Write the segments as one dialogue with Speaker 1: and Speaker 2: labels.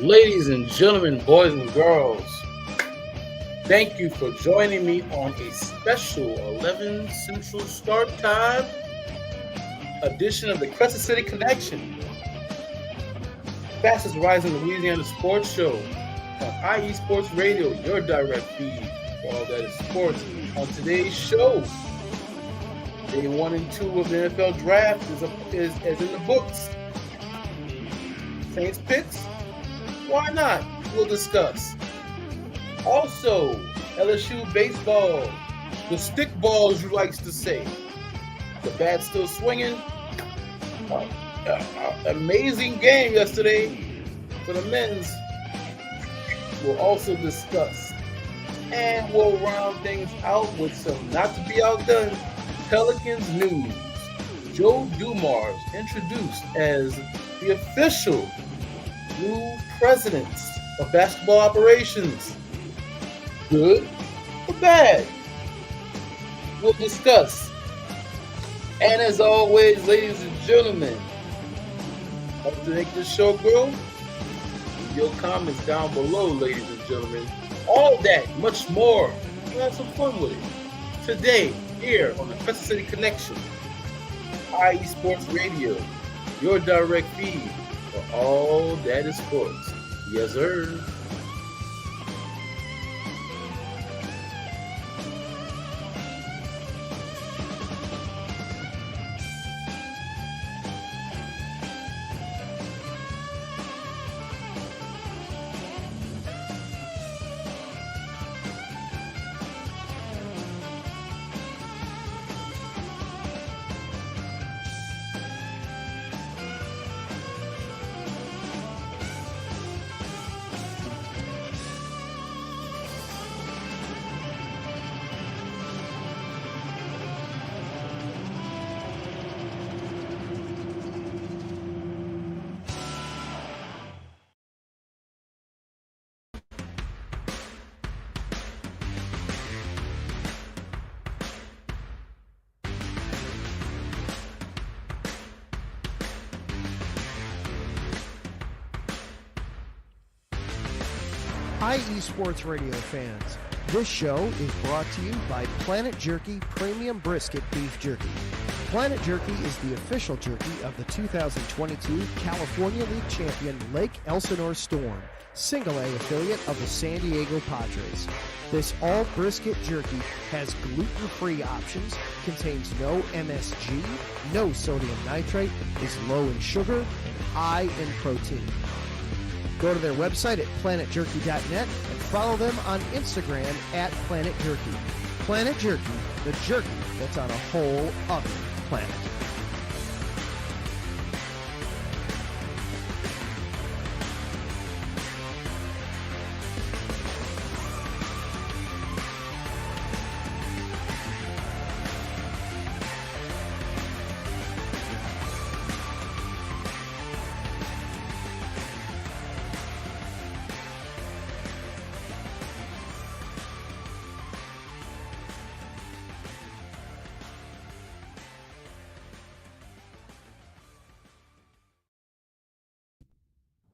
Speaker 1: Ladies and gentlemen, boys and girls, thank you for joining me on a special 11 Central Start Time edition of the Crescent City Connection, fastest rising Louisiana sports show on IE Sports Radio, your direct feed for all that is sports. On today's show, day 1 and 2 of the NFL draft is in the books. Saints picks? Why not? We'll discuss. Also, LSU baseball, the stick ball, as you likes to say. The bat's still swinging. Amazing game yesterday for the men's. We'll also discuss. And we'll round things out with some not to be outdone Pelicans news. Joe Dumars introduced as the official new presidents of basketball operations. Good or bad? We'll discuss. And as always, ladies and gentlemen, hope to make this show grow. Leave your comments down below, ladies and gentlemen. All that, much more. We'll have some fun with it. Today, here on the Crescent City Connection, IE Sports Radio, your direct feed for all that is sports. Yes, sir.
Speaker 2: IE Sports Radio fans, this show is brought to you by Planet Jerky Premium Brisket Beef Jerky. Planet Jerky is the official jerky of the 2022 California League champion Lake Elsinore Storm, Single A affiliate of the San Diego Padres. This all brisket jerky has gluten-free options, contains no MSG, no sodium nitrate, is low in sugar, and high in protein. Go to their website at planetjerky.net and follow them on Instagram at Planet Jerky. Planet Jerky, the jerky that's on a whole other planet.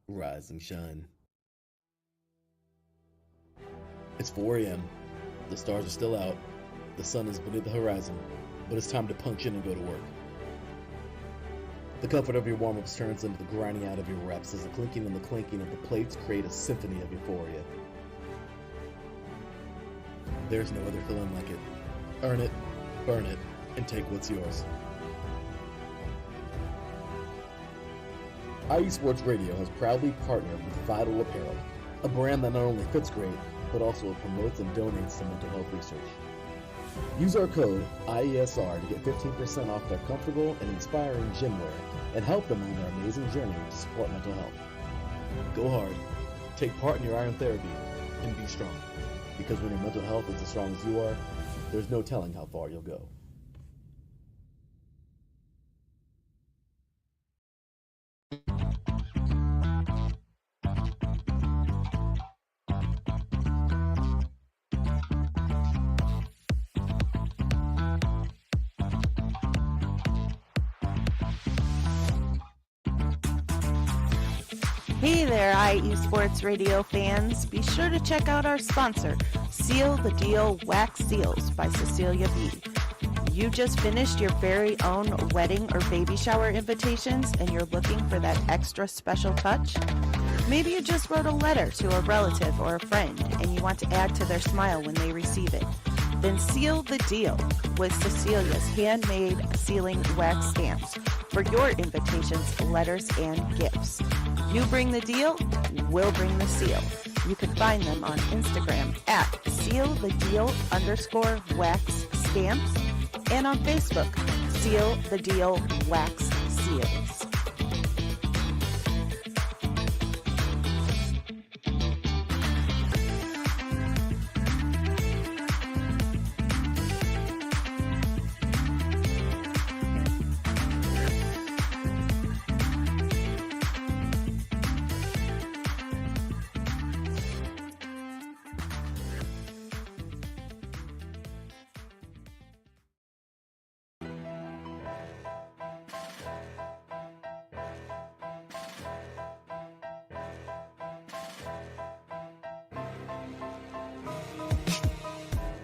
Speaker 3: Rise and shine. It's 4 a.m. The stars are still out. The sun is beneath the horizon, but it's time to punch in and go to work. The comfort of your warm-ups turns into the grinding out of your reps as the clinking and the clinking of the plates create a symphony of euphoria. There's no other feeling like it. Earn it, burn it, and take what's yours. IE Sports Radio has proudly partnered with Vital Apparel, a brand that not only fits great, but also promotes and donates to mental health research. Use our code IESR to get 15% off their comfortable and inspiring gym wear and help them on their amazing journey to support mental health. Go hard, take part in your iron therapy, and be strong. Because when your mental health is as strong as you are, there's no telling how far you'll go.
Speaker 4: Hey there, IE Sports Radio fans. Be sure to check out our sponsor, Seal the Deal Wax Seals by Cecilia B. You just finished your very own wedding or baby shower invitations and you're looking for that extra special touch? Maybe you just wrote a letter to a relative or a friend and you want to add to their smile when they receive it. Then seal the deal with Cecilia's handmade sealing wax stamps for your invitations, letters, and gifts. You bring the deal, we'll bring the seal. You can find them on Instagram at sealthedeal_wax stamps and on Facebook, Seal the Deal Wax Seals.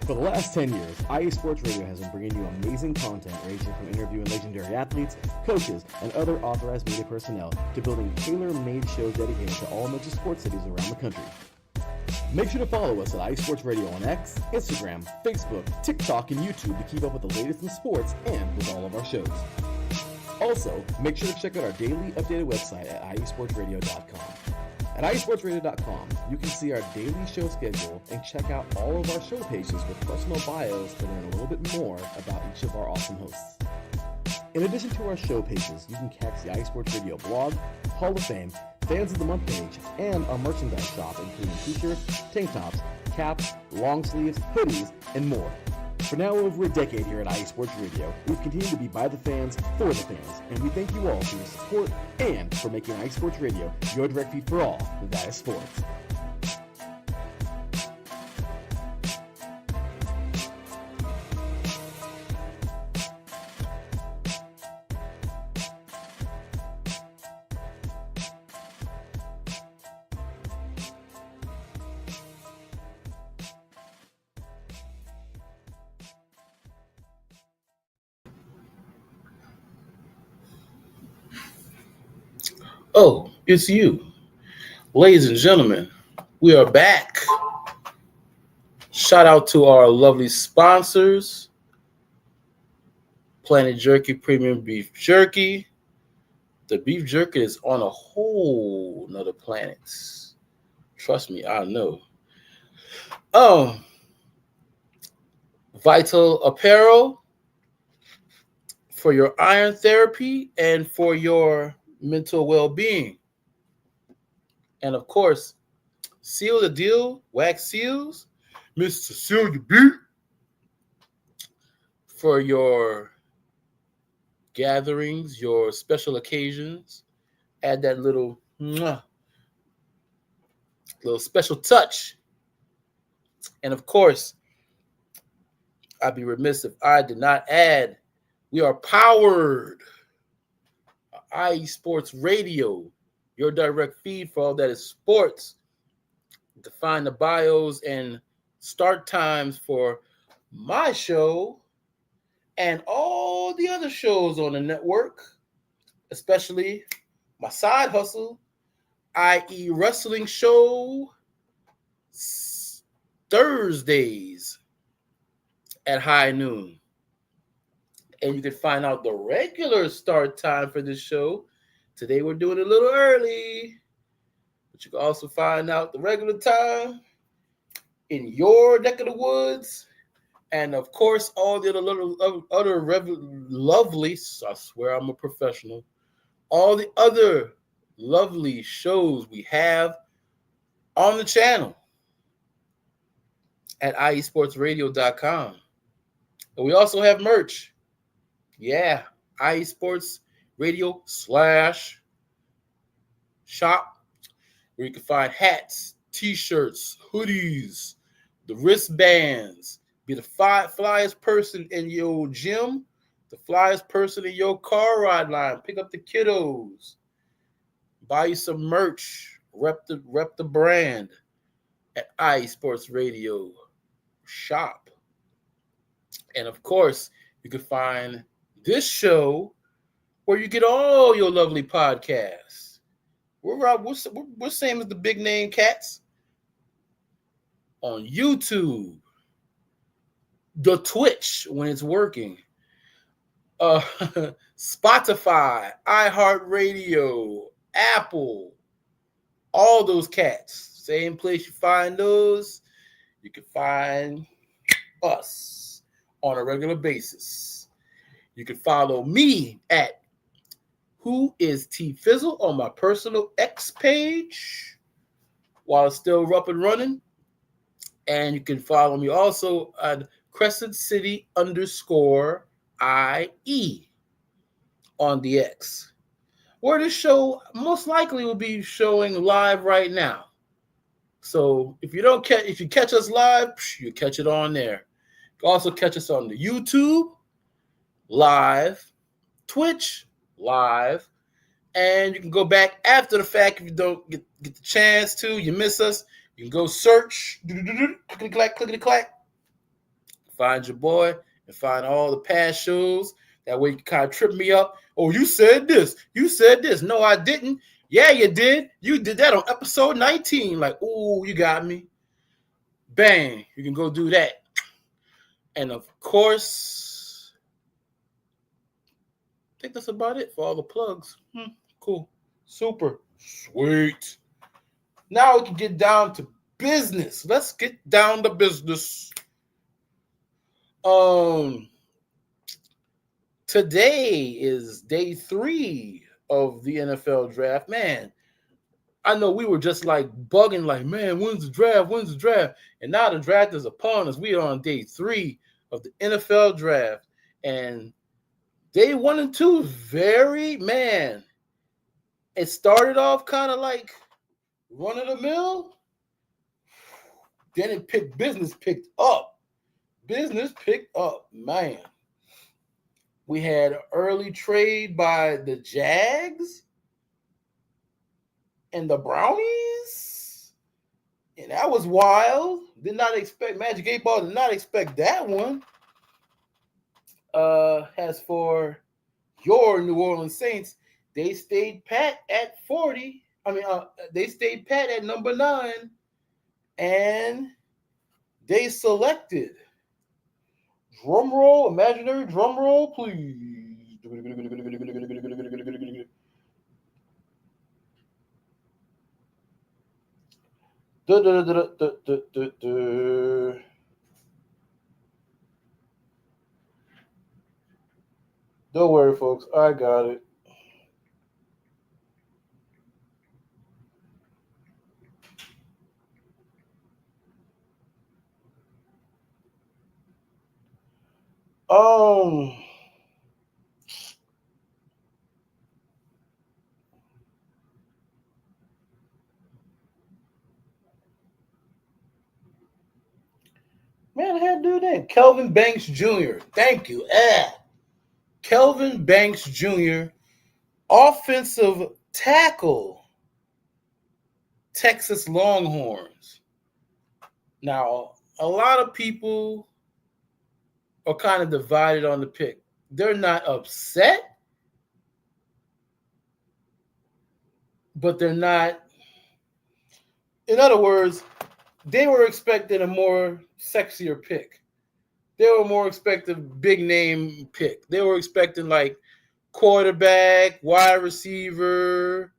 Speaker 3: For the last 10 years, IE Sports Radio has been bringing you amazing content ranging from interviewing legendary athletes, coaches, and other authorized media personnel to building tailor-made shows dedicated to all major sports cities around the country. Make sure to follow us at IE Sports Radio on X, Instagram, Facebook, TikTok, and YouTube to keep up with the latest in sports and with all of our shows. Also, make sure to check out our daily updated website at iesportsradio.com. At iesportsradio.com, you can see our daily show schedule and check out all of our show pages with personal bios to learn a little bit more about each of our awesome hosts. In addition to our show pages, you can catch the IE Sports Radio blog, Hall of Fame, Fans of the Month page, and our merchandise shop, including t-shirts, tank tops, caps, long sleeves, hoodies, and more. For now over a decade here at IE Sports Radio, we've continued to be by the fans, for the fans, and we thank you all for your support and for making IE Sports Radio your direct feed for all that is sports.
Speaker 1: Oh, it's you. Ladies and gentlemen, we are back. Shout out to our lovely sponsors, Planet Jerky Premium Beef Jerky. The beef jerky is on a whole nother planet. Trust me, I know. Vital Apparel for your iron therapy and for your mental well-being. And of course, Seal the Deal Wax Seals, Miss Cecilia B, for your gatherings, your special occasions. Add that little special touch. And of course, I'd be remiss if I did not add, we are powered IE Sports Radio, your direct feed for all that is sports. To find the bios and start times for my show and all the other shows on the network, especially my side hustle, IE Wrestling Show, Thursdays at high noon. And you can find out the regular start time for this show. Today we're doing it a little early. But you can also find out the regular time in your neck of the woods. And of course, all the other lovely, I swear I'm a professional, all the other lovely shows we have on the channel at iesportsradio.com. And we also have merch. Yeah, IE Sports Radio /shop, where you can find hats, t-shirts, hoodies, the wristbands. Be the flyest person in your gym, the flyest person in your car ride line. Pick up the kiddos. Buy you some merch. Rep the brand at Sports Radio Shop. And of course, you can find this show where you get all your lovely podcasts. We're same as the big name cats on YouTube, the Twitch when it's working, Spotify, iHeartRadio, Apple, all those cats. Same place you find those, you can find us on a regular basis. You can follow me at Who is T Fizzle on my personal X page while it's still up and running. And you can follow me also at Crescent City _ IE on the X, where this show most likely will be showing live right now. So if you catch us live, you catch it on there. You can also catch us on the YouTube live, Twitch live, and you can go back after the fact if you don't get the chance to. You miss us, you can go search, clickety clack, find your boy and find all the past shows. That way you can kind of trip me up. Oh, you said this. You said this. No, I didn't. Yeah, you did. You did that on episode 19. Like, ooh, you got me. Bang. You can go do that. And of course, I think that's about it for all the plugs. Cool. Super. Sweet. Now we can get down to business. Let's get down to business. Today is day 3 of the NFL draft. Man, I know we were just like bugging, like, man, when's the draft? When's the draft? And now the draft is upon us. We are on day 3 of the NFL draft. And day 1 and 2, it started off kind of like run of the mill. Then business picked up. Business picked up, man. We had an early trade by the Jags and the Brownies. And that was wild. Did not expect Magic 8 Ball, did not expect that one. As for your New Orleans Saints, they stayed pat at 40. They stayed pat at number 9. And they selected, drum roll, imaginary drum roll, please. Don't worry, folks. I got it. Man, I had to do that. Kelvin Banks Jr. Thank you. Kelvin Banks Jr., offensive tackle, Texas Longhorns. Now, a lot of people are kind of divided on the pick. They're not upset, but they're not. In other words, they were expecting a more sexier pick. They were more expecting big name pick. They were expecting like quarterback, wide receiver,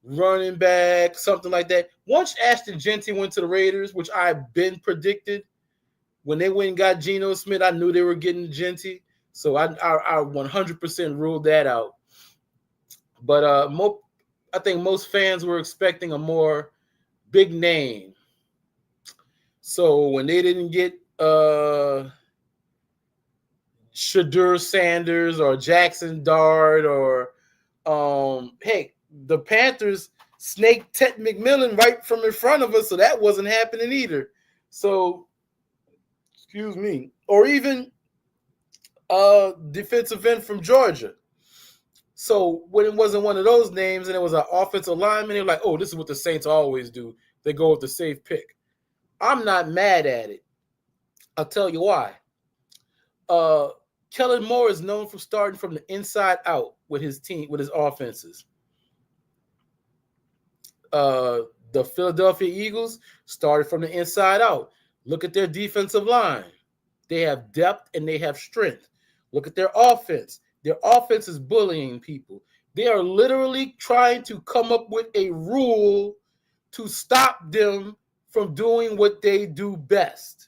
Speaker 1: running back, something like that. Once Ashton Genty went to the Raiders, which I've been predicted, when they went and got Geno Smith, I knew they were getting Genty. So I 100% ruled that out. But I think most fans were expecting a more big name. So when they didn't get Shadur Sanders or Jackson Dart or the Panthers snaked Ted McMillan right from in front of us, so that wasn't happening either. So, excuse me. Or even defensive end from Georgia. So when it wasn't one of those names and it was an offensive lineman, they're like, oh, this is what the Saints always do. They go with the safe pick. I'm not mad at it. I'll tell you why. Kellen Moore is known for starting from the inside out with his team, with his offenses. The Philadelphia Eagles started from the inside out. Look at their defensive line. They have depth and they have strength. Look at their offense. Their offense is bullying people. They are literally trying to come up with a rule to stop them from doing what they do best.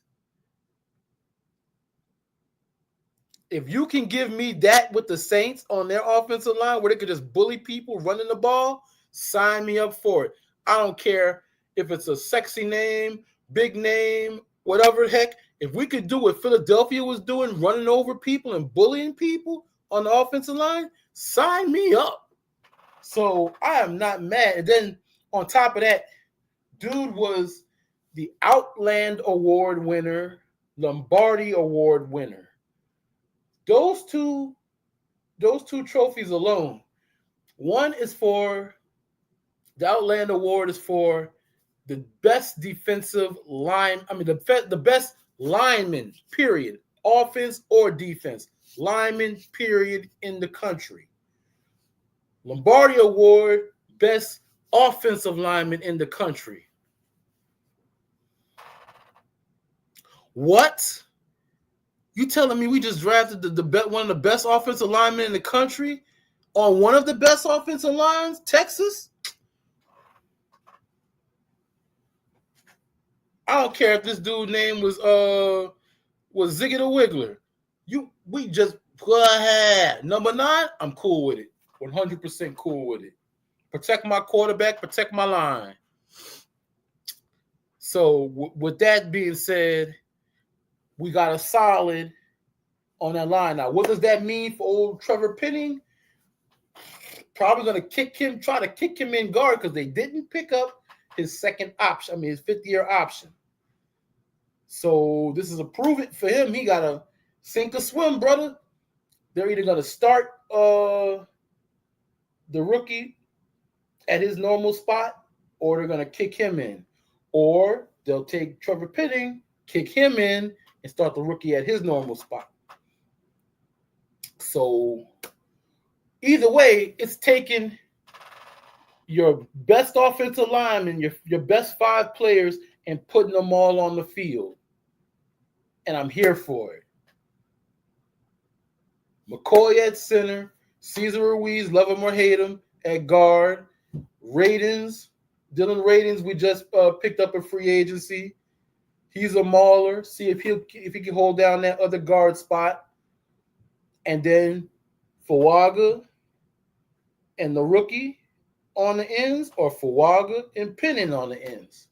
Speaker 1: If you can give me that with the Saints on their offensive line where they could just bully people running the ball, sign me up for it. I don't care if it's a sexy name, big name, whatever the heck. If we could do what Philadelphia was doing, running over people and bullying people on the offensive line, sign me up. So I am not mad. And then on top of that, dude was the Outland Award winner, Lombardi Award winner. Those two trophies alone. One is for the Outland Award is for the best defensive line. I mean, the best lineman, period, offense or defense, lineman, period, in the country. Lombardi Award, best offensive lineman in the country. What? You telling me we just drafted one of the best offensive linemen in the country on one of the best offensive lines, Texas? I don't care if this dude's name was Ziggy the Wiggler. We just go ahead. Number 9, I'm cool with it. 100% cool with it. Protect my quarterback, protect my line. So with that being said, we got a solid on that line. Now, what does that mean for old Trevor Penning? Probably going to try to kick him in guard because they didn't pick up his second option. I mean, his 5th-year option. So this is a prove it for him. He got to sink or swim, brother. They're either going to start the rookie at his normal spot or they're going to kick him in. Or they'll take Trevor Penning, kick him in, and start the rookie at his normal spot. So either way, it's taking your best offensive lineman, your best 5 players, and putting them all on the field. And I'm here for it. McCoy at center, Cesar Ruiz, love him or hate him, at guard. Dylan Radins, we just picked up a free agency. He's a mauler. See if he can hold down that other guard spot. And then Fuaga and the rookie on the ends, or Fuaga and Penning on the ends.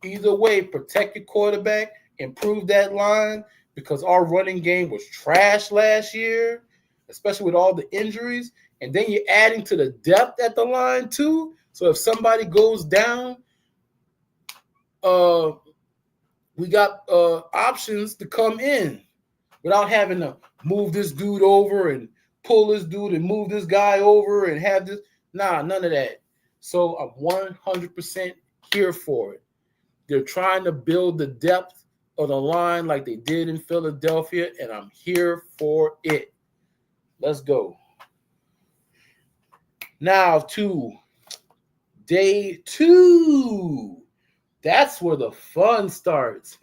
Speaker 1: Either way, protect your quarterback, improve that line, because our running game was trash last year, especially with all the injuries. And then you're adding to the depth at the line too. So if somebody goes down, we got options to come in without having to move this dude over and pull this dude and move this guy over and have this. Nah, none of that. So I'm 100% here for it. They're trying to build the depth of the line like they did in Philadelphia, and I'm here for it. Let's go. Now to day 2. That's where the fun starts.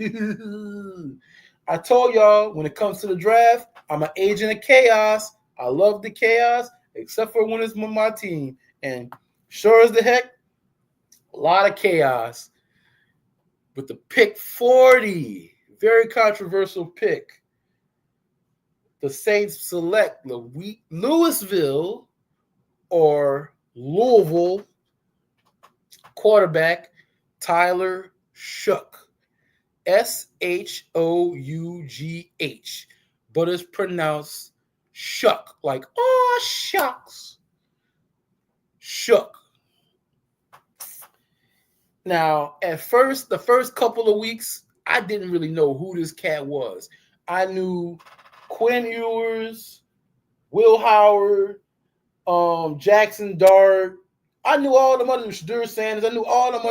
Speaker 1: I told y'all when it comes to the draft, I'm an agent of chaos. I love the chaos, except for when it's with my team. And sure as the heck, a lot of chaos. With the pick 40, very controversial pick, the Saints select Louisville or Louisville quarterback Tyler Shough, Shough, but it's pronounced Shuck, like, oh, shucks. Shough. Now, at first, the first couple of weeks, I didn't really know who this cat was. I knew Quinn Ewers, Will Howard, Jackson Dart. I knew all the other Shadur Sanders. I knew all them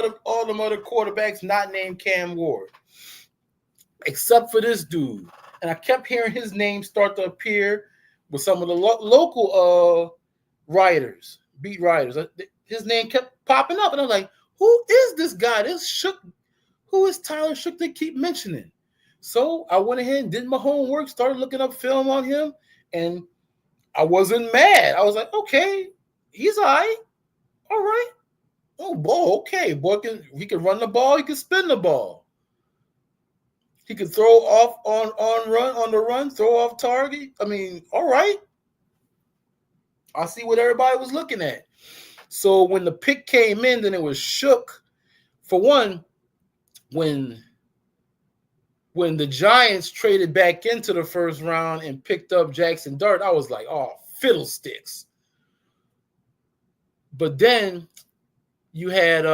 Speaker 1: other quarterbacks not named Cam Ward, except for this dude. And I kept hearing his name start to appear with some of the local writers, beat writers. His name kept popping up, and I was like, "Who is this guy? This Shook? Who is Tyler Shook? They keep mentioning." So I went ahead and did my homework, started looking up film on him, and I wasn't mad. I was like, "Okay, he's all right. All right. Oh, boy, okay. Boy, he can run the ball. He can spin the ball. He can throw off on the run, throw off target. I mean, all right. I see what everybody was looking at." So when the pick came in, then it was shook. For one, when the Giants traded back into the first round and picked up Jackson Dart, I was like, "Oh, fiddlesticks." But then you had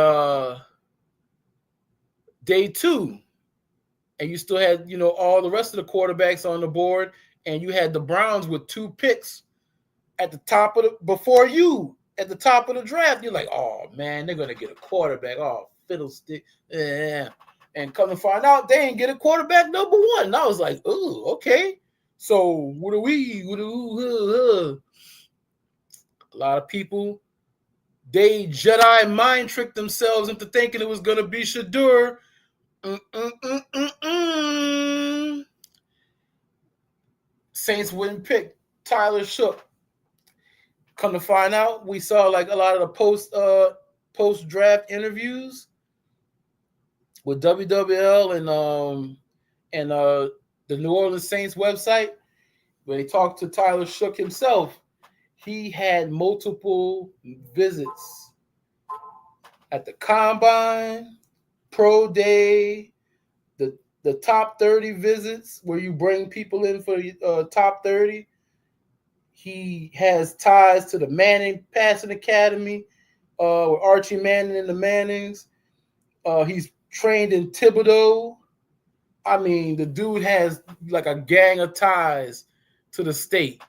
Speaker 1: day 2, and you still had, all the rest of the quarterbacks on the board, and you had the Browns with 2 picks at the top of at the top of the draft. You're like, "Oh man, they're gonna get a quarterback." Oh, fiddlestick. Yeah. And come to find out, they ain't get a quarterback number 1. And I was like, "Oh, okay. So what do we? A lot of people, they Jedi mind tricked themselves into thinking it was going to be Shadur. Saints wouldn't pick Tyler Shook. Come to find out, we saw like a lot of the post draft interviews with WWL and the New Orleans Saints website, where they talked to Tyler Shook himself. He had multiple visits at the Combine, Pro Day, the top 30 visits where you bring people in for top 30. He has ties to the Manning Passing Academy with Archie Manning and the Mannings. He's trained in Thibodeau. I mean, the dude has like a gang of ties to the state.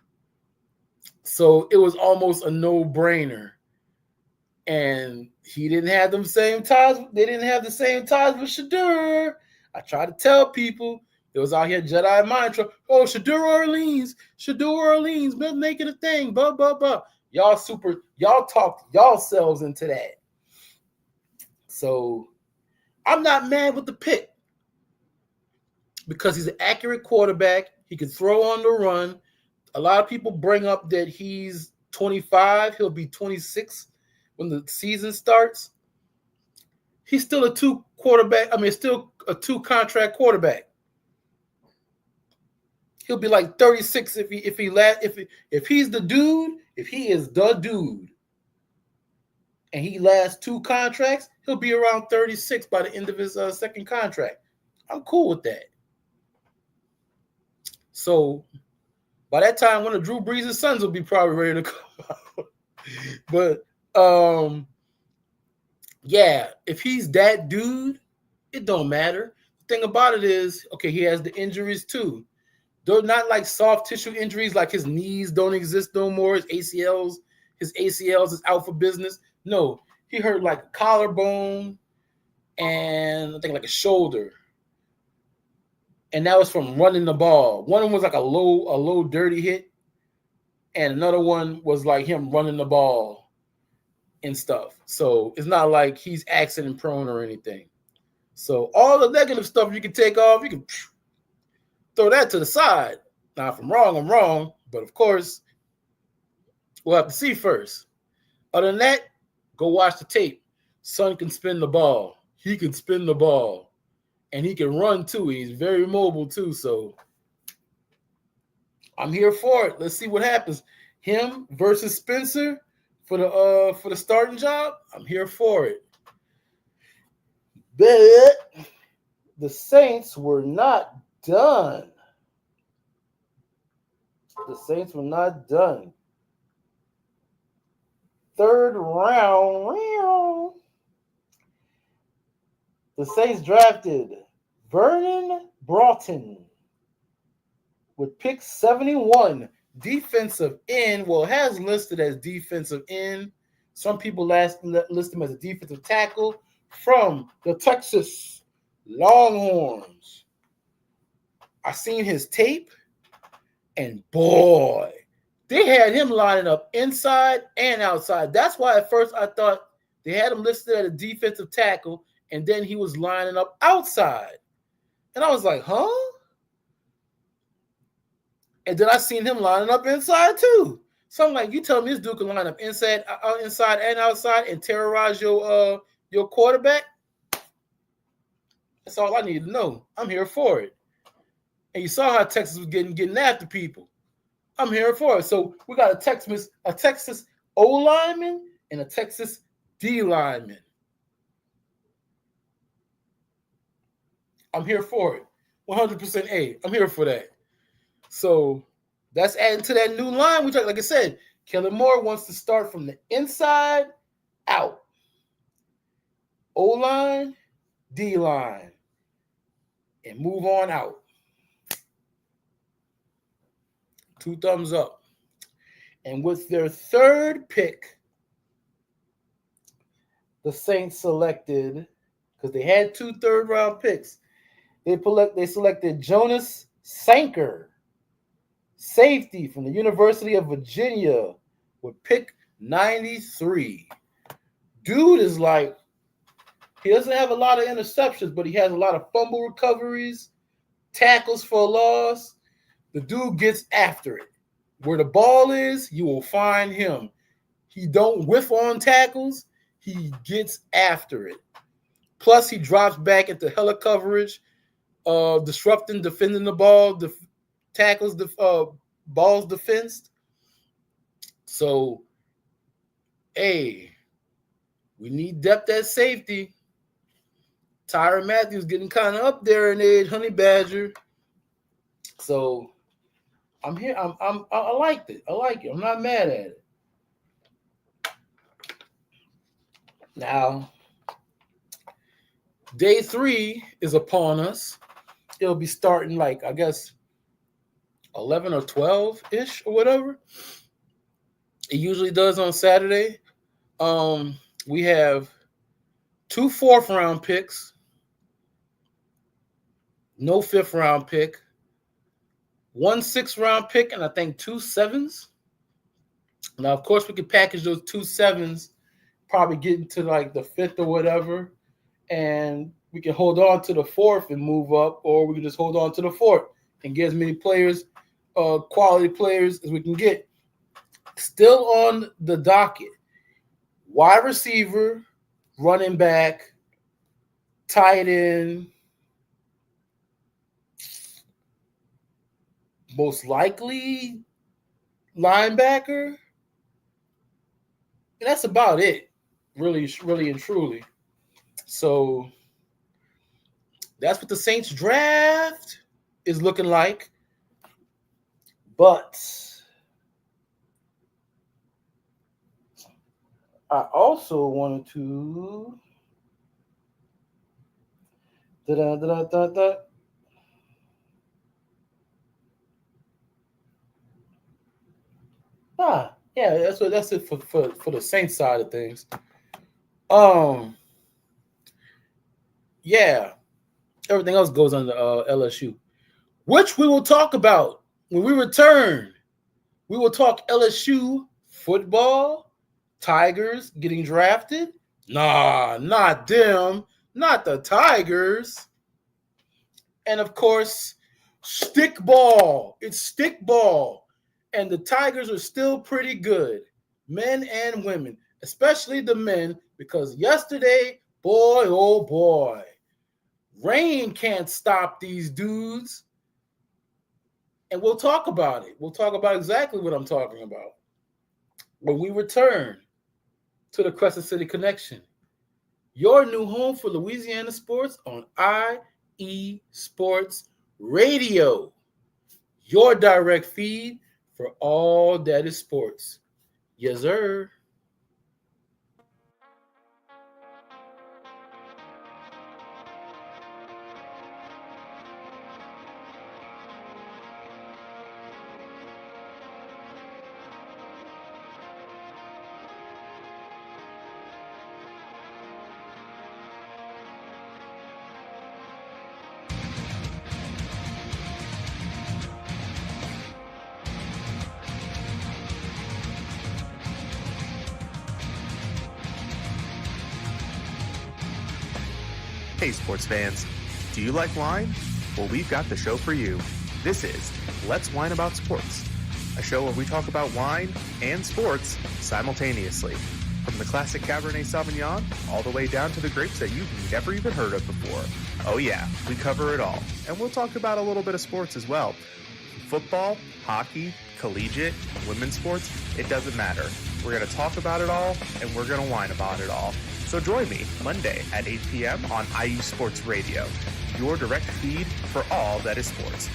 Speaker 1: So it was almost a no-brainer. And he didn't have them same ties. They didn't have the same ties with Shadur. I try to tell people, it was out here Jedi mind trick. "Oh, Shadur Orleans, been making a thing, blah, blah, blah." Y'all talked yourselves into that. So I'm not mad with the pick because he's an accurate quarterback. He can throw on the run. A lot of people bring up that he's 25. He'll be 26 when the season starts. He's still a 2 contract quarterback. He'll be like 36 if he's the dude. If he is the dude, and he lasts 2 contracts, he'll be around 36 by the end of his second contract. I'm cool with that. So by that time, one of Drew Brees' sons will be probably ready to come out. But yeah, if he's that dude, it don't matter. The thing about it is, okay, he has the injuries too. They're not like soft tissue injuries, like his knees don't exist no more. His ACLs is out for business. No, he hurt like a collarbone and I think like a shoulder. And that was from running the ball. One of them was like a low dirty hit, and another one was like him running the ball and stuff. So it's not like he's accident prone or anything. So all the negative stuff you can take off, you can throw that to the side. Now, if I'm wrong, I'm wrong. But of course, we'll have to see first. Other than that, go watch the tape. Son can spin the ball. He can spin the ball. And he can run too. He's very mobile too. So I'm here for it. Let's see what happens. Him versus Spencer for the starting job. I'm here for it. But the Saints were not done. The Saints were not done. Third round. The Saints drafted Vernon Broughton with pick 71. defensive end. Well, it has listed as defensive end. Some people list him as a defensive tackle from the Texas Longhorns. I seen his tape, and boy, they had him lining up inside and outside. That's why at first I thought they had him listed as a defensive tackle, and then he was lining up outside. And I was like, huh? And then I seen him lining up inside too. So I'm like, you tell me this dude can line up inside and outside and terrorize your quarterback? That's all I need to know. I'm here for it. And you saw how Texas was getting after people. I'm here for it. So we got a Texas O lineman and a Texas D lineman. I'm here for it. 100% A. I'm here for that. So that's adding to that new line. Which, like I said, Kellen Moore wants to start from the inside out. O-line, D-line, and move on out. 2 thumbs up. And with their third pick, the Saints selected, because they had 2 third-round picks, they selected Jonas Sanker, safety from the University of Virginia, with pick 93. Dude is like, he doesn't have a lot of interceptions, but he has a lot of fumble recoveries, tackles for a loss. The dude gets after it. Where the ball is, you will find him. He don't whiff on tackles. He gets after it. Plus, he drops back into hella coverage, disrupting, defending the ball, tackles the balls defensed. So, hey, we need depth at safety. Tyrann Mathieu getting kind of up there in age, Honey Badger. So I'm here. I liked it. I like it. I'm not mad at it. Now, day 3 is upon us. It'll be starting like, I guess, 11 or 12-ish or whatever. It usually does on Saturday. We have 2 4th-round picks, no 5th-round pick, 1 6th-round pick, and I think 2 7s. Now, of course, we could package those 2 7s, probably get into like the 5th or whatever, and we can hold on to the 4th and move up, or we can just hold on to the 4th and get as many players, quality players as we can get. Still on the docket, wide receiver, running back, tight end, most likely linebacker. And that's about it, really and truly. So that's what the Saints draft is looking like. But I also wanted to yeah, that's it for the Saints side of things. Yeah, everything else goes under LSU, which we will talk about when we return. We will talk LSU football, Tigers getting drafted. Nah, not them, not the Tigers. And of course, stickball. It's stickball. And the Tigers are still pretty good, men and women, especially the men, because yesterday, boy, oh boy, rain can't stop these dudes. And we'll talk about it. We'll talk about exactly what I'm talking about when we return to the Crescent City Connection, your new home for Louisiana sports on IE Sports Radio, your direct feed for all that is sports. Yes, sir.
Speaker 5: Hey sports fans, do you like wine? Well, we've got the show for you. This is Let's Wine About Sports, a show where we talk about wine and sports simultaneously. From the classic Cabernet Sauvignon all the way down to the grapes that you've never even heard of before. Oh yeah, we cover it all. And we'll talk about a little bit of sports as well. Football, hockey, collegiate, women's sports, it doesn't matter. We're going to talk about it all, and we're going to whine about it all. So join me Monday at 8 p.m. on IU Sports Radio, your direct feed for all that is sports.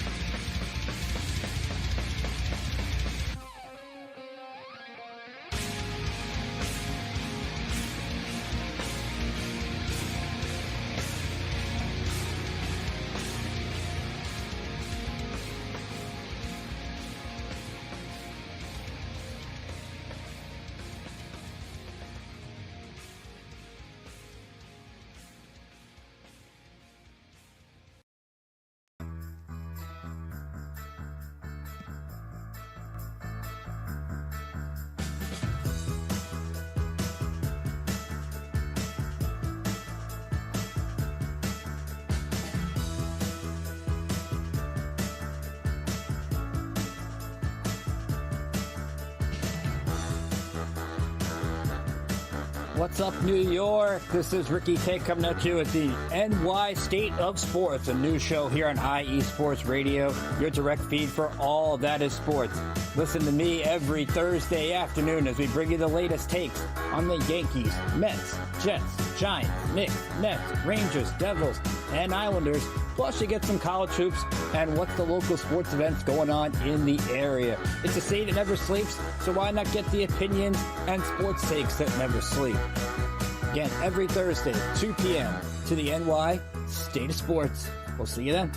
Speaker 6: What's up, New York? This is Ricky K coming at you at the NY State of Sports, a new show here on IE Sports Radio, your direct feed for all that is sports. Listen to me every Thursday afternoon as we bring you the latest takes on the Yankees, Mets, Jets, Giants, Knicks, Nets, Rangers, Devils, and Islanders. Plus, you get some college hoops and what's the local sports events going on in the area. It's a state that never sleeps, so why not get the opinions and sports takes that never sleep? Again, every Thursday, 2 p.m. to the NY State of Sports. We'll see you then.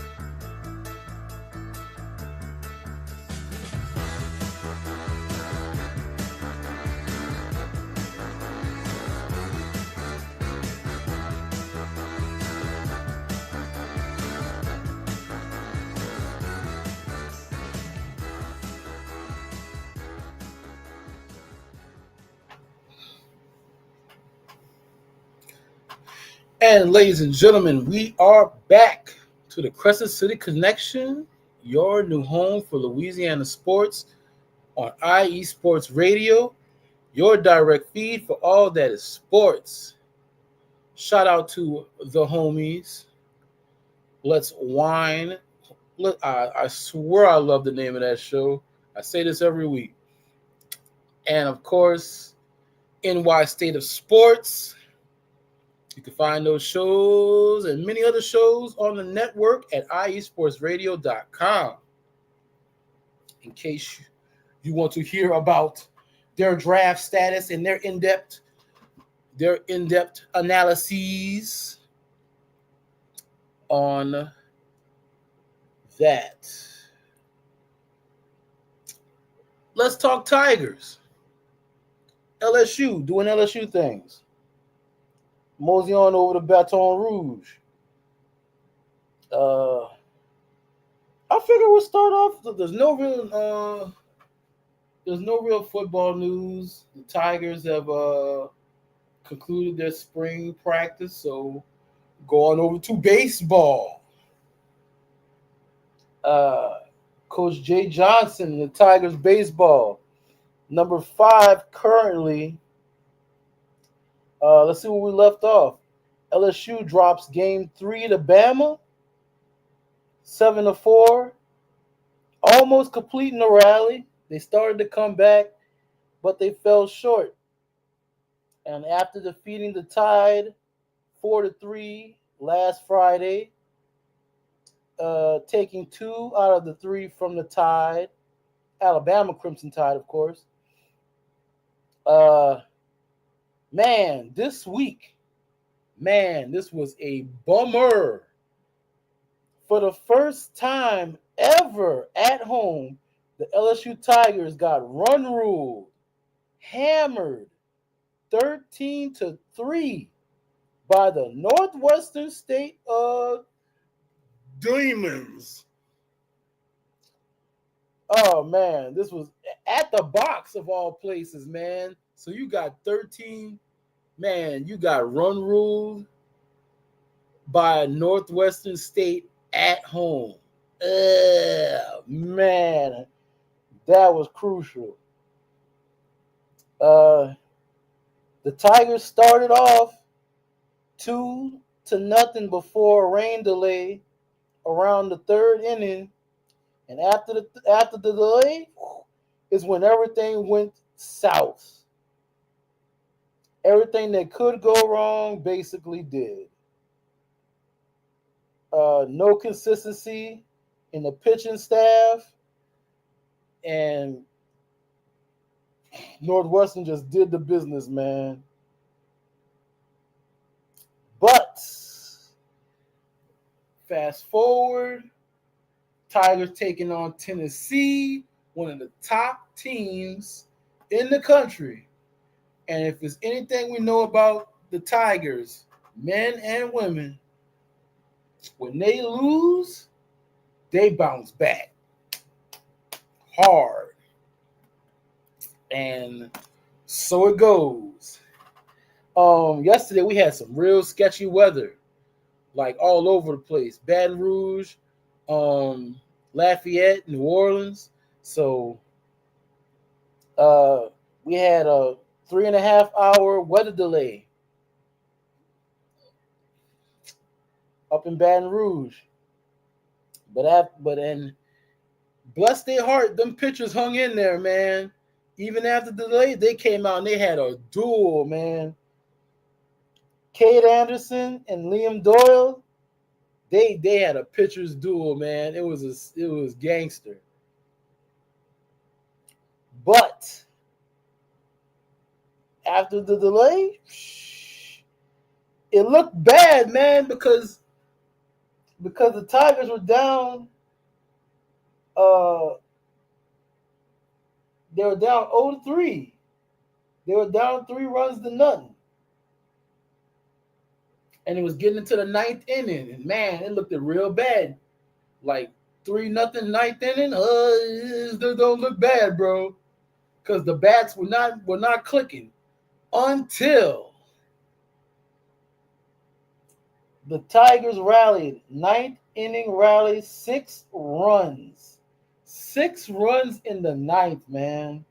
Speaker 1: And ladies and gentlemen, we are back to the Crescent City Connection, your new home for Louisiana sports on IE Sports Radio, your direct feed for all that is sports. Shout out to the homies. Let's Wine. I swear I love the name of that show. I say this every week. And of course, NY State of Sports. You can find those shows and many other shows on the network at iesportsradio.com. In case you want to hear about their draft status and their in-depth analyses on that. Let's talk Tigers. LSU doing LSU things. Mosey on over to Baton Rouge. I figure we'll start off. There's no real football news. The Tigers have concluded their spring practice, so go on over to baseball. Coach Jay Johnson, the Tigers baseball, number 5 currently. Let's see where we left off. LSU drops game 3 to Bama, 7-4, almost completing the rally. They started to come back, but they fell short. And after defeating the Tide 4-3 last Friday, taking 2 out of the 3 from the Tide, Alabama Crimson Tide, of course. This week, this was a bummer. For the first time ever at home, the LSU Tigers got run ruled, hammered 13-3 by the Northwestern State Demons. Oh, man, this was at the box of all places, man. So you got 13, man, you got run ruled by Northwestern State at home. Man, that was crucial. The Tigers started off 2-0 before a rain delay around the third inning, and after the delay is when everything went south. Everything that could go wrong basically did. No consistency in the pitching staff, and Northwestern just did the business, man. But fast forward, Tigers taking on Tennessee, one of the top teams in the country. And if it's anything we know about the Tigers, men and women, when they lose, they bounce back hard. And so it goes. Yesterday we had some real sketchy weather, like all over the place. Baton Rouge, Lafayette, New Orleans. So we had a 3.5 hour weather delay up in Baton Rouge. But bless their heart, them pitchers hung in there, man. Even after the delay, they came out and they had a duel, man. Cade Anderson and Liam Doyle, they had a pitcher's duel, man. It was gangster. But after the delay, it looked bad, man, because the Tigers were down. They were down 0-3. They were down 3-0. And it was getting into the ninth inning. And man, it looked real bad. Like 3-0 ninth inning. It don't look bad, bro. Because the bats were not clicking until the Tigers rallied. Ninth inning rally, 6 runs. 6 runs in the ninth, man.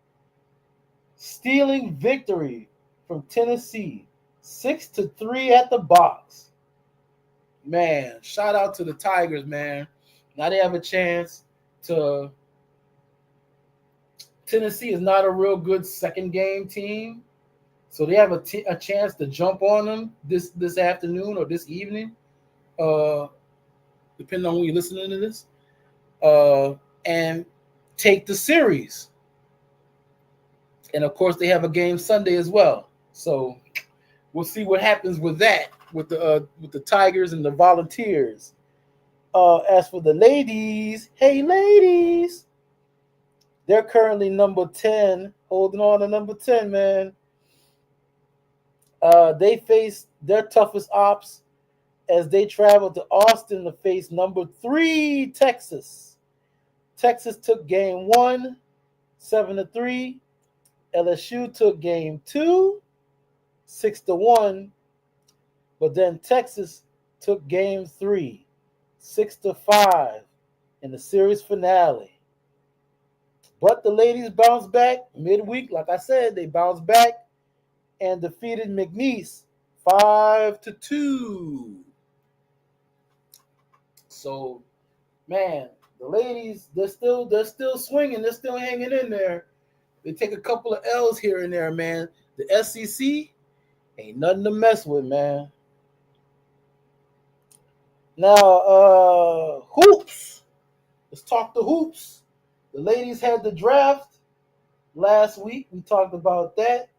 Speaker 1: Stealing victory from Tennessee. 6-3 at the box. Man, shout out to the Tigers, man. Now they have a chance to. Tennessee is not a real good second game team, so they have a chance to jump on them this afternoon or this evening, depending on when you're listening to this, and take the series. And of course, they have a game Sunday as well. So we'll see what happens with that, with the Tigers and the Volunteers. As for the ladies, hey ladies, they're currently number 10, holding on to number 10, man. They face their toughest ops as they travel to Austin to face number 3, Texas. Texas took game 1, 7-3. LSU took game 2, 6-1. But then Texas took game 3, 6-5 in the series finale. But the ladies bounced back midweek. Like I said, they bounced back and defeated McNeese 5-2. So, man, the ladies, they're still swinging. They're still hanging in there. They take a couple of L's here and there, man. The SEC ain't nothing to mess with, man. Now, hoops. Let's talk the hoops. The ladies had the draft last week. We talked about that.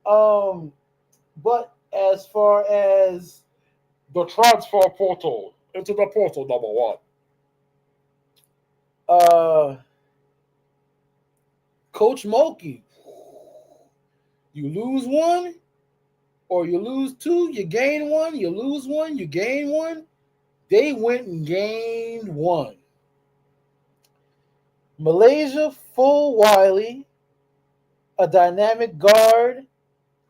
Speaker 1: But as far as the transfer portal, into the portal, number 1. Coach Mulkey, you lose 1 or you lose 2, you gain 1, you lose 1, you gain 1. They went and gained 1. Malaysia Full Wiley, a dynamic guard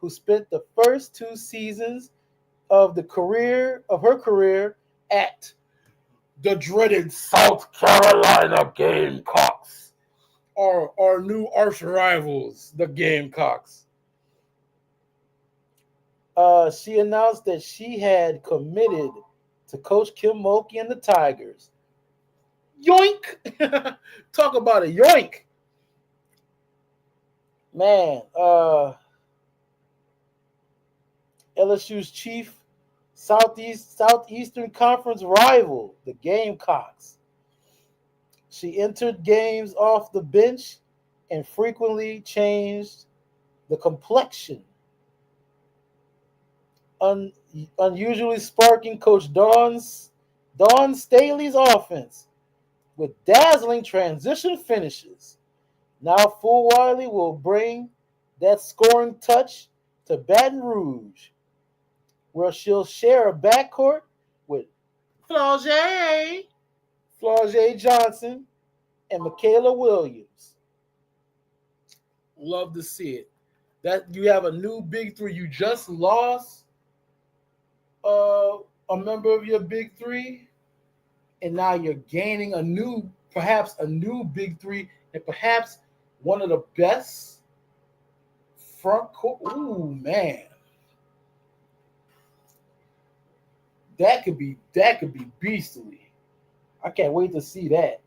Speaker 1: who spent the first 2 seasons of her career at the dreaded South Carolina Gamecocks, our new arch rivals, the Gamecocks. She announced that she had committed to Coach Kim Mulkey and the Tigers. Yoink! Talk about a yoink. Man, LSU's chief Southeastern Conference rival, the Gamecocks. She entered games off the bench and frequently changed the complexion, unusually sparking Coach Dawn Staley's offense with dazzling transition finishes. Now Full Wiley will bring that scoring touch to Baton Rouge, where she'll share a backcourt with Flau'jae Johnson and Michaela Williams. Love to see it. That you have a new big three. You just lost a member of your big three, and now you're gaining perhaps a new big three, and perhaps one of the best front court. Ooh, man. That could be beastly. I can't wait to see that.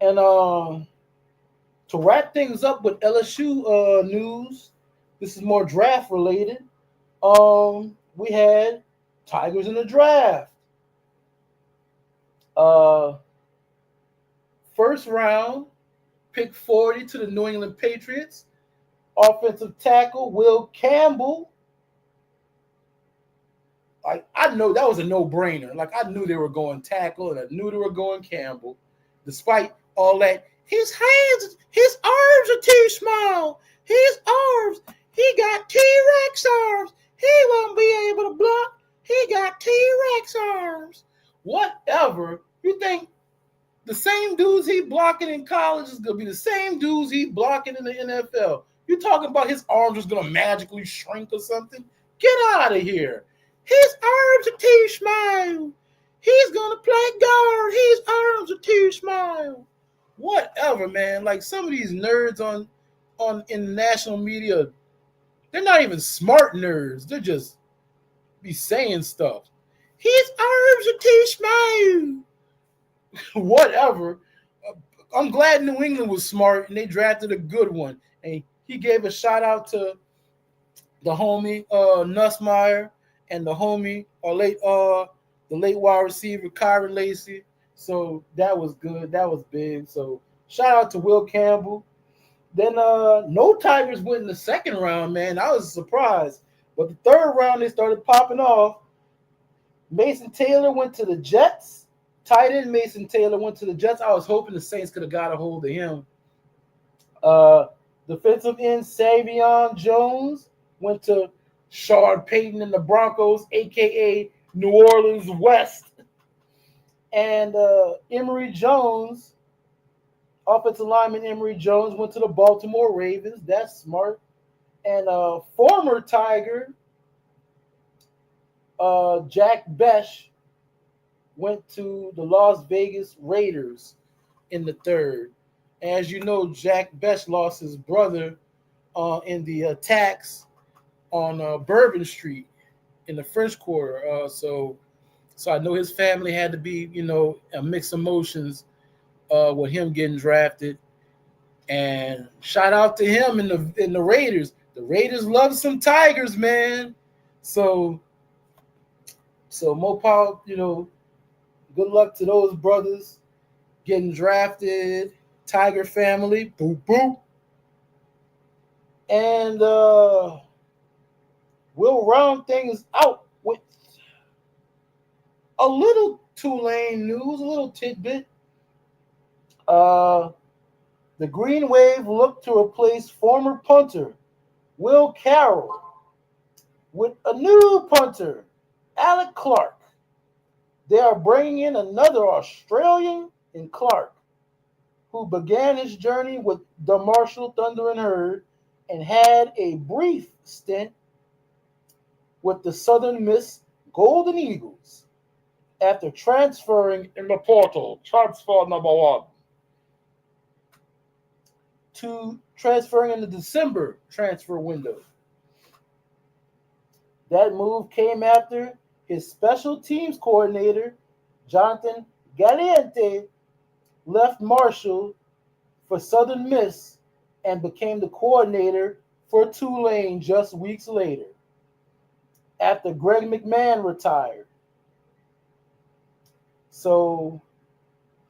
Speaker 1: And to wrap things up with LSU news, this is more draft related. We had Tigers in the draft. First round, pick 40 to the New England Patriots. Offensive tackle Will Campbell. I know that was a no-brainer. Like, I knew they were going tackle, and I knew they were going Campbell. Despite all that, his arms are too small. His arms, he got T-Rex arms. He won't be able to block. He got T-Rex arms. Whatever. You think the same dudes he blocking in college is going to be the same dudes he blocking in the NFL? You talking about his arms is going to magically shrink or something? Get out of here. His arms are too small. He's going to play guard. His arms are too small. Whatever, man. Like, some of these nerds in the national media, they're not even smart nerds. They're just be saying stuff. His arms are too small. Whatever. I'm glad New England was smart and they drafted a good one. And he gave a shout out to the homie Nussmeier and the homie the late wide receiver Kyron Lacy. So that was good. That was big. So shout out to Will Campbell. Then no Tigers went in the second round, man. I was surprised. But the third round, they started popping off. Mason Taylor went to the Jets. Tight end Mason Taylor went to the Jets. I was hoping the Saints could have got a hold of him. Defensive end Savion Jones went to Sean Payton and the Broncos, a.k.a. New Orleans West. And Emory Jones, offensive lineman Emory Jones, went to the Baltimore Ravens. That's smart. And former Tiger, Jack Besh, went to the Las Vegas Raiders in the third. As you know, Jack Besh lost his brother in the attacks on Bourbon Street in the French Quarter. So I know his family had to be, mixed emotions with him getting drafted. And shout out to him in the Raiders. The Raiders love some Tigers, man. So more power, good luck to those brothers getting drafted. Tiger family, boop, boop. And we'll round things out with a little Tulane news, a little tidbit. The Green Wave looked to replace former punter Will Carroll with a new punter, Alec Clark. They are bringing in another Australian in Clark, who began his journey with the Marshall Thunder and Herd and had a brief stint with the Southern Miss Golden Eagles after transferring in the portal, transfer number 1, to transferring in the December transfer window. That move came after his special teams coordinator, Jonathan Galliente, left Marshall for Southern Miss and became the coordinator for Tulane just weeks later, after Greg McMahon retired. So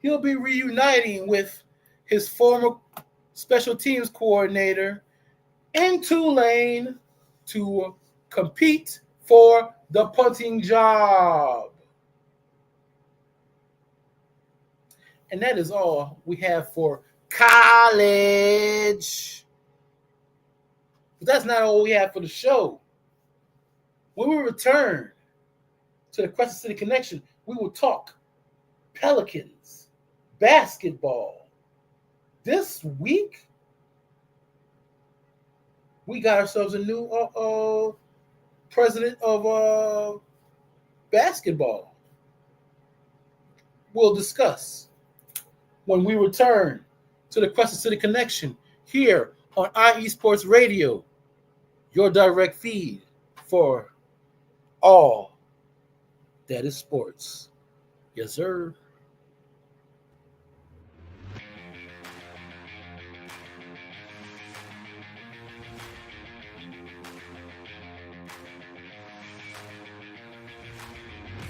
Speaker 1: he'll be reuniting with his former special teams coordinator in Tulane to compete for the punting job. And that is all we have for college. But that's not all we have for the show. When we return to the Crescent City Connection, we will talk Pelicans basketball. This week, we got ourselves a new president of basketball. We'll discuss when we return to the Crescent City Connection here on IE Sports Radio, your direct feed for all that is sports. Yes, sir.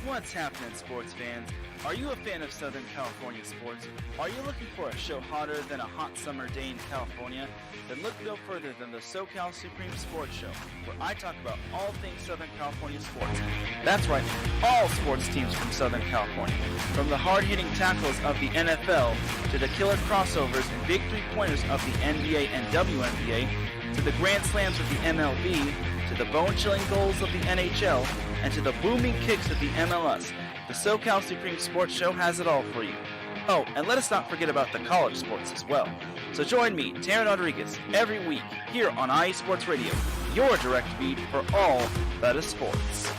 Speaker 7: What's happening, sports fans? Are you a fan of Southern California sports? Are you looking for a show hotter than a hot summer day in California? Then look no further than the SoCal Supreme Sports Show, where I talk about all things Southern California sports. That's right, all sports teams from Southern California. From the hard-hitting tackles of the NFL, to the killer crossovers and big three-pointers of the NBA and WNBA, to the grand slams of the MLB, to the bone-chilling goals of the NHL, and to the booming kicks of the MLS. The SoCal Supreme Sports Show has it all for you. Oh, and let us not forget about the college sports as well. So join me, Taryn Rodriguez, every week here on IE Sports Radio, your direct feed for all that is sports.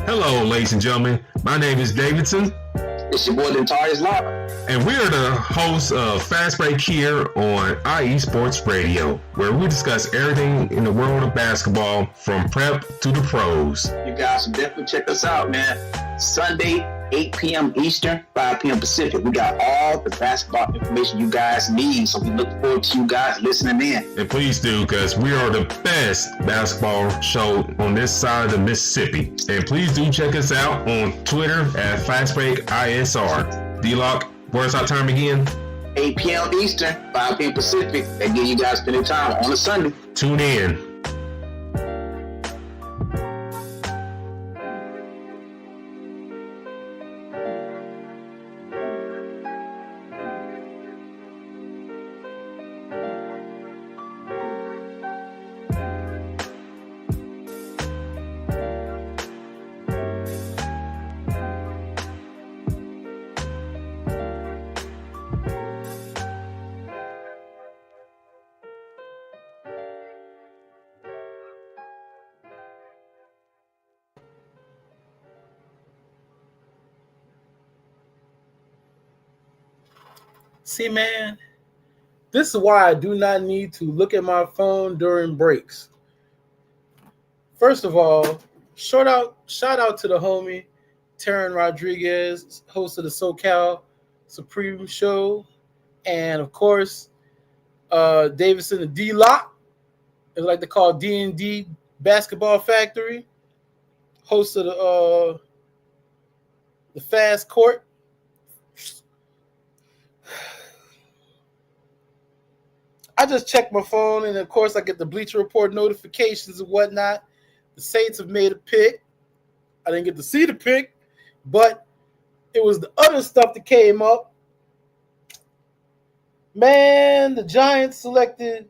Speaker 8: Hello, ladies and gentlemen. My name is Davidson.
Speaker 9: It's your boy, Dentarius Locke.
Speaker 8: And we are the hosts of Fast Break here on IE Sports Radio, where we discuss everything in the world of basketball from prep to the pros.
Speaker 9: You guys should definitely check us out, man. Sunday, 8 p.m. Eastern, 5 p.m. Pacific. We got all the basketball information you guys need, so we look forward to you guys listening in.
Speaker 8: And please do, because we are the best basketball show on this side of the Mississippi. And please do check us out on Twitter at FastBreakISR. D-Lock, where's our time again?
Speaker 9: 8 p.m. Eastern, 5 p.m. Pacific. That gives you guys plenty of time on a Sunday.
Speaker 8: Tune in.
Speaker 1: See, man, this is why I do not need to look at my phone during breaks. First of all, shout out to the homie, Taryn Rodriguez, host of the SoCal Supreme Show. And, of course, Davidson and D-Lock, as like to call D&D Basketball Factory, host of the the fast court. I just checked my phone, and of course, I get the Bleacher Report notifications and whatnot. The Saints have made a pick. I didn't get to see the pick, but it was the other stuff that came up. Man, the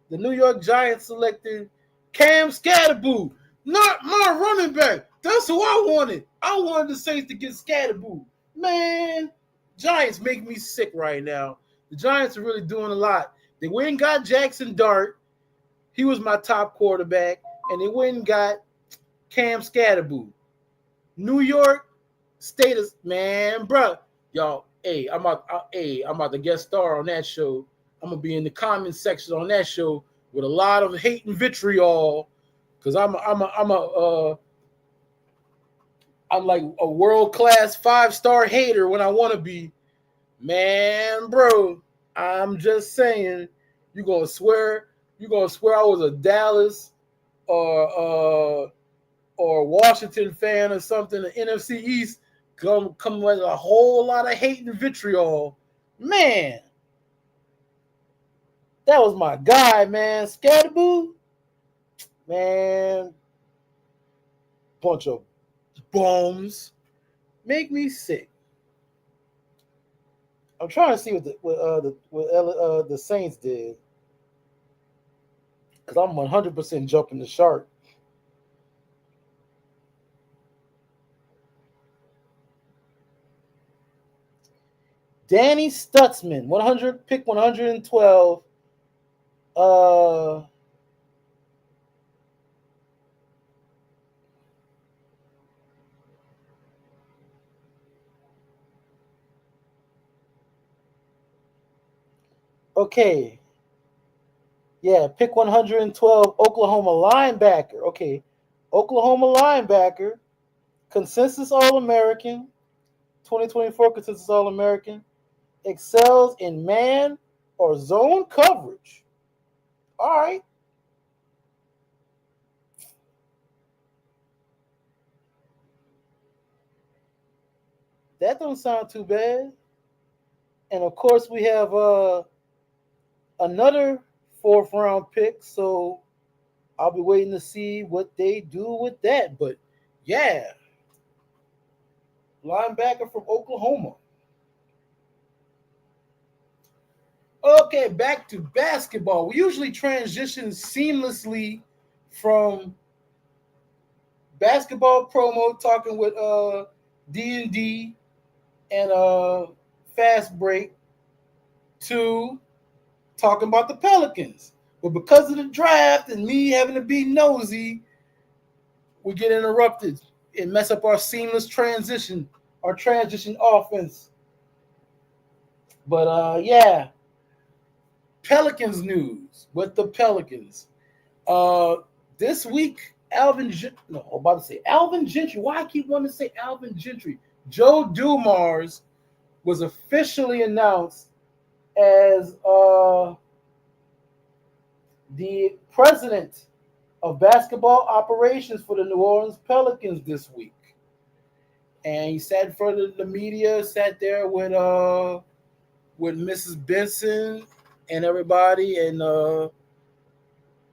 Speaker 1: New York Giants selected Cam Scatterboo, not my running back. That's who I wanted. I wanted the Saints to get Scatterboo. Man, Giants make me sick right now. The Giants are really doing a lot. They went and got Jackson Dart. He was my top quarterback. And they went and got Cam Scatterboo. New York status, man, bro. Y'all, I'm about to guest star on that show. I'm gonna be in the comments section on that show with a lot of hate and vitriol, because I'm like a world-class 5-star hater when I want to be. Man, bro, I'm just saying, you're gonna swear I was a Dallas or Washington fan or something, the NFC East come with a whole lot of hate and vitriol. Man, that was my guy, man. Scatterboo, man, bunch of bums, make me sick. I'm trying to see what the Saints did, because I'm 100% jumping the shark. Danny Stutzman, 112. Okay. Yeah, pick 112, Oklahoma linebacker. Okay. Oklahoma linebacker, consensus All-American, 2024 consensus All-American, excels in man or zone coverage. All right. That don't sound too bad. And of course, we have another 4th round pick, so I'll be waiting to see what they do with that. But yeah, linebacker from Oklahoma. Okay, back to basketball. We usually transition seamlessly from basketball promo, talking with D&D and Fast Break, to talking about the Pelicans. But because of the draft and me having to be nosy, we get interrupted and mess up our seamless transition, our transition offense. But yeah, Pelicans news with the Pelicans. This week, Alvin Gentry. Why I keep wanting to say Alvin Gentry? Joe Dumars was officially announced as the president of basketball operations for the New Orleans Pelicans this week. And he sat in front of the media, sat there with Mrs. Benson and everybody. And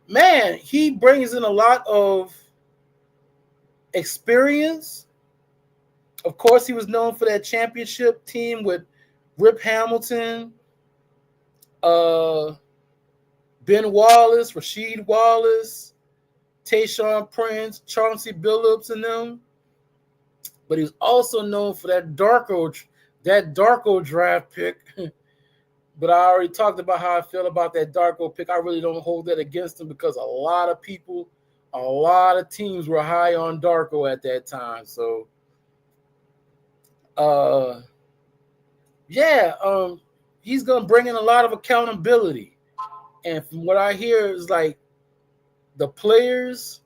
Speaker 1: man, he brings in a lot of experience. Of course, he was known for that championship team with Rip Hamilton, Ben Wallace, Rasheed Wallace, Tayshaun Prince, Chauncey Billups, and them. But he's also known for that Darko draft pick. But I already talked about how I feel about that Darko pick. I really don't hold that against him, because a lot of teams were high on Darko at that time. So, he's going to bring in a lot of accountability. And from what I hear is like the players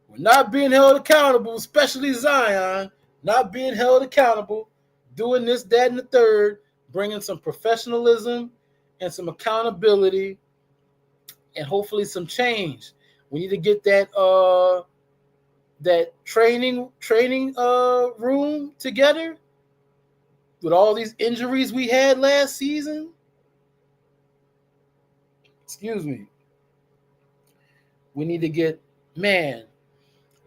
Speaker 1: were not being held accountable, especially Zion, not being held accountable, doing this, that, and the third, bringing some professionalism and some accountability and hopefully some change. We need to get that training room together with all these injuries we had last season, excuse me, we need to get, man,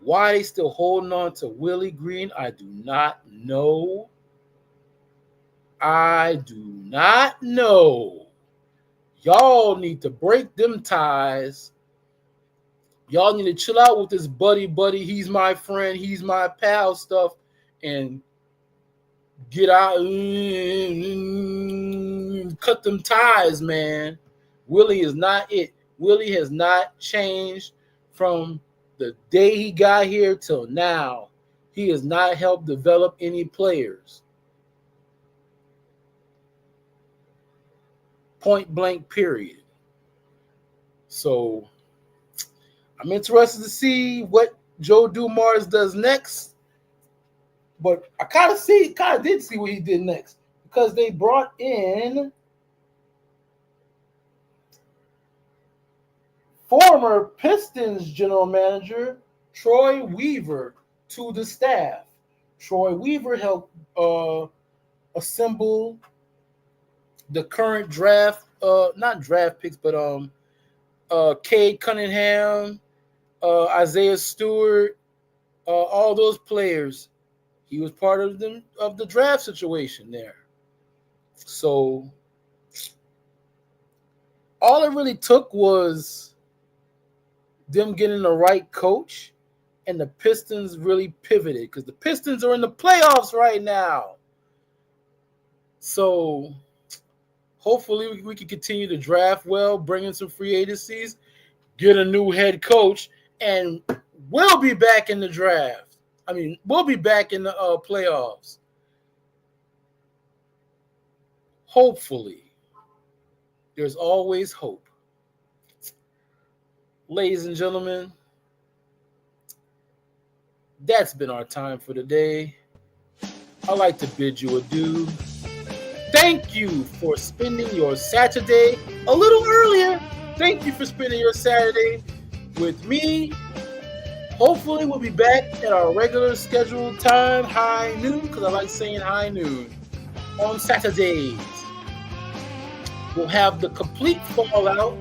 Speaker 1: why are they still holding on to Willie Green? I do not know. I do not know. Y'all need to break them ties. Y'all need to chill out with this buddy, he's my friend, he's my pal stuff, and get out, cut them ties, man. Willie is not it. Willie has not changed from the day he got here till now. He has not helped develop any players. Point blank, period. So I'm interested to see what Joe Dumars does next. But I kind of did see what he did next, because they brought in former Pistons general manager Troy Weaver to the staff. Troy Weaver helped assemble the current draft, not draft picks, but Cade Cunningham, Isaiah Stewart, all those players. He was part of the draft situation there. So all it really took was them getting the right coach, and the Pistons really pivoted, because the Pistons are in the playoffs right now. So hopefully we can continue to draft well, bring in some free agencies, get a new head coach, and we'll be back in the draft. I mean, we'll be back in the playoffs. Hopefully. There's always hope. Ladies and gentlemen, that's been our time for today. I'd like to bid you adieu. Thank you for spending your Saturday a little earlier. Thank you for spending your Saturday with me. Hopefully we'll be back at our regular scheduled time, high noon, because I like saying high noon, on Saturdays. We'll have the complete fallout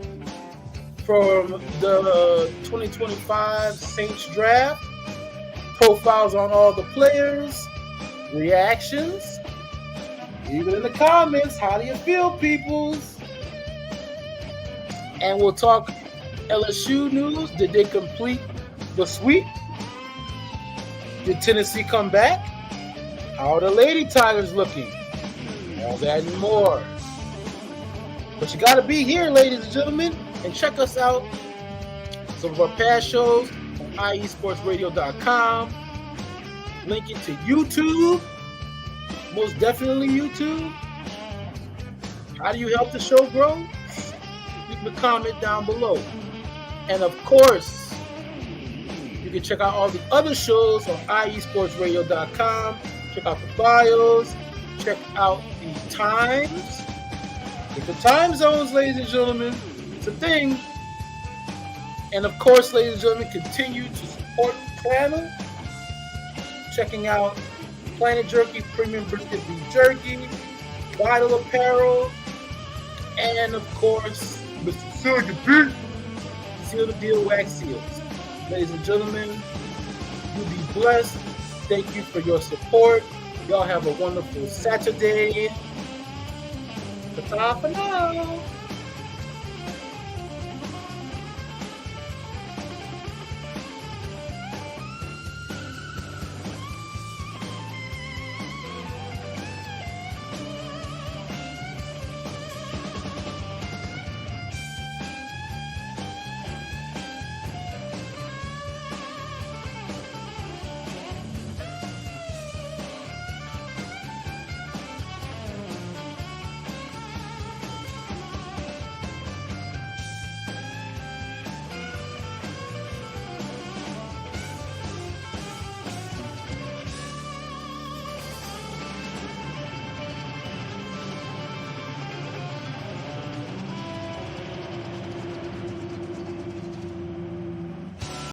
Speaker 1: from the 2025 Saints draft, profiles on all the players, reactions, even in the comments, how do you feel, peoples? And we'll talk LSU news. Did they complete the sweep? Did Tennessee come back? How are the Lady Tigers looking? All that and more. But you got to be here, ladies and gentlemen, and check us out. Some of our past shows on iesportsradio.com. Link it to YouTube. Most definitely YouTube. How do you help the show grow? Leave a comment down below. And of course, you can check out all the other shows on iesportsradio.com. Check out the bios. Check out the times. With the time zones, ladies and gentlemen, it's a thing. And of course, ladies and gentlemen, continue to support the channel. Checking out Planet Jerky, Premium Brisket Beef Jerky, Vital Apparel, and of course, Mr. Silver Seal the Deal Wax Seals. Ladies and gentlemen, you be blessed. Thank you for your support. Y'all have a wonderful Saturday. Ta-ta for now.